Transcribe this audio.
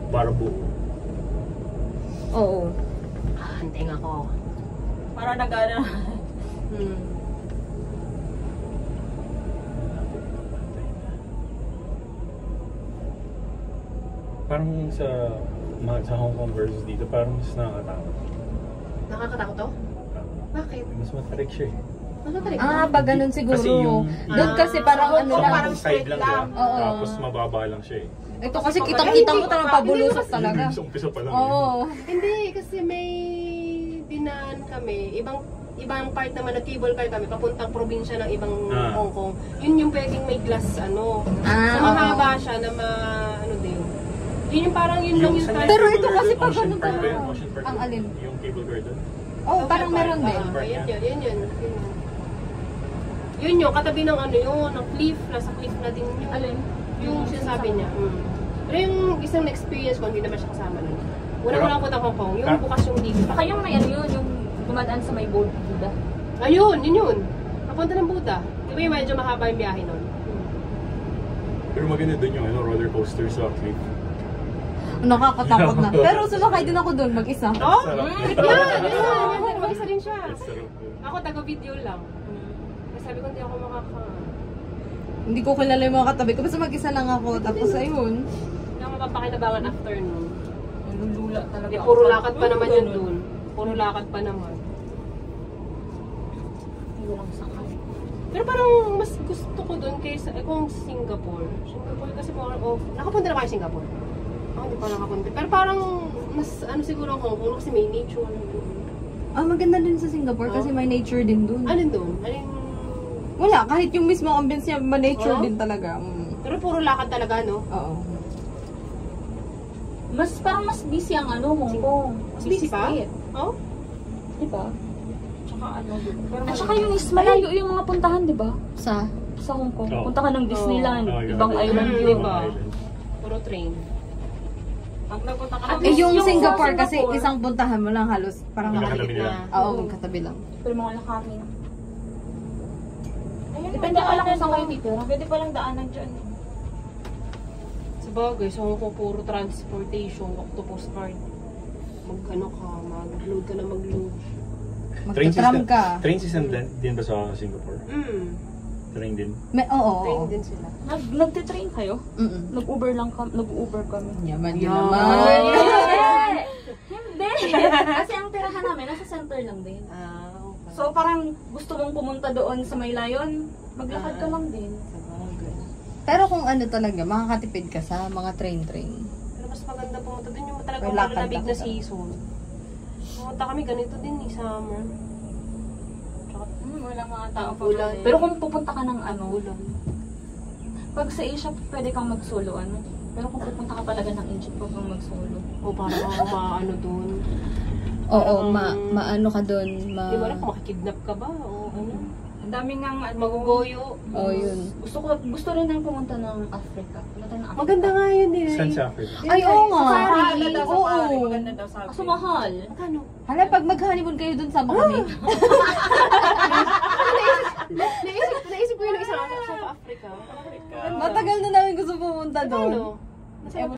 Barbu. Oo. Hanting ako. Para nag-ano. Parang sa Hong Kong versus dito, parang mas nakakatakot. Nakakatakot to? Bakit? Mas matarik siya eh. Pag ganun siguro. Kasi yung... Doon kasi parang ano lang. Parang side lang siya. Oo. Tapos mababa lang siya eh. Ito kasi kitang-kita mo talagang pabulusok talaga. Yung umpisa pa lang Oo. Hindi, kasi may dinaan kami. Ibang part naman, nag-cable car kami, papuntang probinsya ng ibang Hong Kong. Yun yung pwedeng may glass, ano. So, mahaba siya na ano din. Yun yung parang yun lang yung Pero ito kasi pag Ocean ganun Park ba yun? ka. Ocean Park Ang alin? Yung cable car doon. Oo, parang meron din. Yun. Yun yung katabi ng ano yun, ng cliff, nasa cliff na din yun. Alin? Yung sinasabi niya. Pero yung isang experience ko, hindi naman siya kasama nun. Unang-unang punta Hong Kong, yung bukas yung dito. Baka yung may ano yun, yung dumadaan sa may Buddha. Ayun, yun. Papunta ng Buddha. Di ba yung medyo mahaba yung biyahe nun? Pero maganda doon yung roller coaster sa cliff. Nakakatakot na. Pero sumakay din ako doon mag-isa. Oh? Sarap. Yan. Mag-isa din siya. Sarap. Ako taga-video lang. Sabi ko hindi ako Hindi ko kilala yung mga katabi ko. Basta mag-isa lang ako. Tapos ayun. Hindi ako mapapakinabangan after nun. Lula talaga. Puro lakad pa naman yun dun. Puro lakad pa naman. Hindi lang sakay. Pero parang mas gusto ko dun kaysa kung Singapore. Singapore kasi nakapunta na kayo Singapore. Ako hindi pa nakapunta. Pero parang mas ano siguro Hong Kong kasi may nature. Maganda din sa Singapore kasi may nature din dun. Ano dun? Ano yung... Wala, kahit yung mismo ambience niya, ma-nature din talaga. Pero puro lakad talaga, no? Oo. Parang mas busy ang ano, Hong Kong. Mas busy pa? Street. Oh? Diba? Tsaka ano, pero at saka yung malayo yung mga puntahan, diba? Sa Hong Kong. Oh. Punta ka ng Disneyland, Ibang island yun. yun. Puro train. Pag nagpunta ka Eh yung Singapore sa kasi isang puntahan mo lang halos parang Nakatabi nila. Oo, katabi lang. Pero mga lakamin. Depende ka lang kung saan kayo titira. Pwede palang daanan dyan. Sabagay, so kung puro transportation, octopus card. Mag-ano ka, mag-load ka na mag-load. Magta-tram ka. Train system din ba sa Singapore? Train din? Oo. Train din sila. Nagtitrain kayo? Nag-Uber kami. Yaman yun naman. Hindi! Kasi ang tirahan namin, nasa center lang din. Okay. So parang gusto mong pumunta doon sa may layon, maglakad ka lang din. Pero kung ano talaga, makakatipid ka sa mga train. Pero mas maganda pumunta dun yung talagang Lakad malamig na lang. season. Pumunta kami ganito din summer. Wala mga tao pa. Ulan. Pero kung pupunta ka ng ano, Ulan. pag sa Asia, pwede kang mag-solo ano. Pero kung pupunta ka talaga ng Egypt, huwag kang mag-solo. O parang ako maano dun. Oo, maano ka doon. Di ba alam kung makikidnap ka ba? O ano? Ang daming nga Magugoyo. Oo, yun. Gusto rin nang pumunta ng Africa. Punta tayo ng Africa. Maganda nga yun eh. Saan sa Africa? Ay, oo nga. Maganda daw sa Oo. pare. Maganda daw sabi. Kaso mahal. Magkano? Hala, pag mag-honeymoon kayo doon, sama kami. Naisip ko yun ng isang sa Africa. Matagal na namin gusto pumunta doon. Ano?